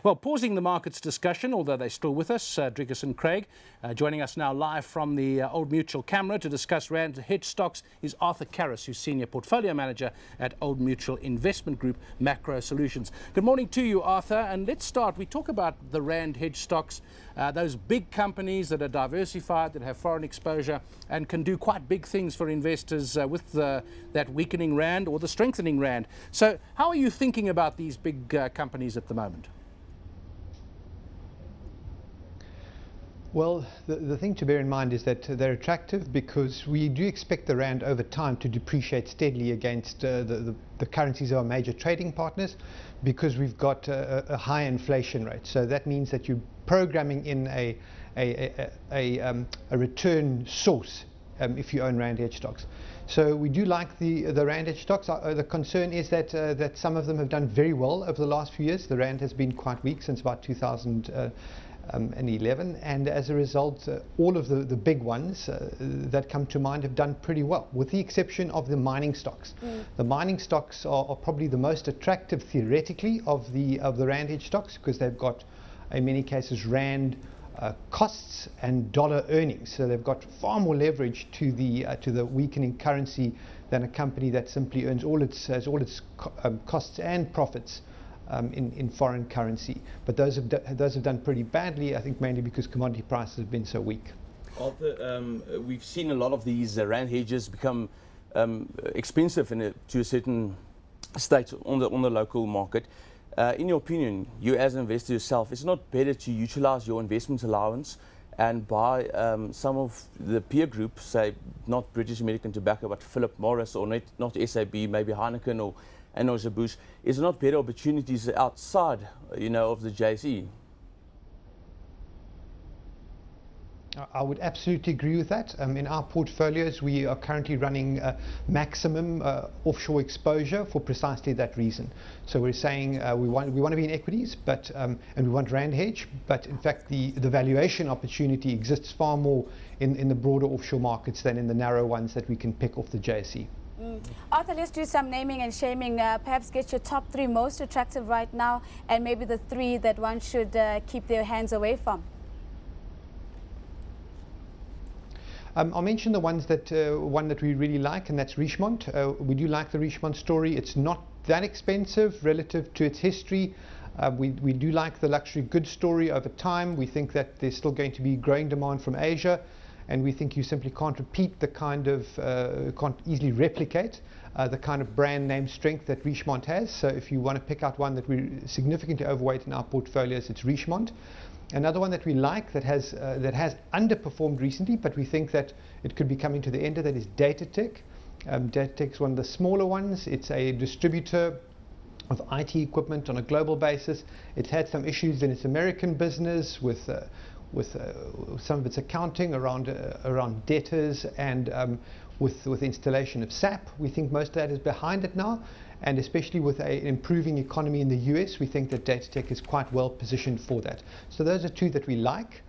Well, pausing the markets discussion, although they're still with us, Driggers and Craig. Joining us now live from the Old Mutual camera to discuss Rand hedge stocks is Arthur Karras, who's Senior Portfolio Manager at Old Mutual Investment Group, MacroSolutions. Good morning to you, Arthur. And let's start. We talk about the Rand hedge stocks, those big companies that are diversified, that have foreign exposure and can do quite big things for investors with that weakening Rand or the strengthening Rand. So how are you thinking about these big companies at the moment? Well, the thing to bear in mind is that they're attractive because we do expect the Rand over time to depreciate steadily against the currencies of our major trading partners, because we've got a high inflation rate. So that means that you're programming in a return source if you own Rand hedge stocks. So we do like the Rand hedge stocks. The concern is that some of them have done very well over the last few years. The Rand has been quite weak since about 2011, and as a result, all of the big ones that come to mind have done pretty well, with the exception of the mining stocks. The mining stocks are probably the most attractive theoretically of the Rand hedge stocks, because they've got, in many cases, Rand costs and dollar earnings. So they've got far more leverage to the weakening currency than a company that simply earns all its costs and profits in foreign currency. But those have done pretty badly, I think, mainly because commodity prices have been so weak. Arthur, we've seen a lot of these Rand hedges become expensive to a certain state on the local market. In your opinion, you as an investor yourself, is it not better to utilize your investment allowance and buy some of the peer group, say not British American Tobacco but Philip Morris, or not SAB, maybe Heineken or Anheuser-Busch? Is there not better opportunities outside, of the JSE? I would absolutely agree with that. In our portfolios, we are currently running maximum offshore exposure for precisely that reason. So we're saying we want to be in equities, but and we want Rand hedge, but in fact the valuation opportunity exists far more in the broader offshore markets than in the narrow ones that we can pick off the JSE. Arthur, let's do some naming and shaming. Perhaps get your top 3 most attractive right now, and maybe the 3 that one should keep their hands away from. I'll mention the ones one that we really like, and that's Richemont. We do like the Richemont story. It's not that expensive relative to its history. We do like the luxury goods story over time. We think that there's still going to be growing demand from Asia, and we think you simply can't repeat the kind of, can't easily replicate the kind of brand name strength that Richemont has. So if you want to pick out one that we're significantly overweight in our portfolios, it's Richemont. Another one that we like that has underperformed recently, but we think that it could be coming to the end of that, is Datatec. Datatec's one of the smaller ones. It's a distributor of IT equipment on a global basis. It's had some issues in its American business with some of its accounting around debtors and with installation of SAP. We think most of that is behind it now, and especially with an improving economy in the US, we think that Datatec is quite well positioned for that. So those are 2 that we like.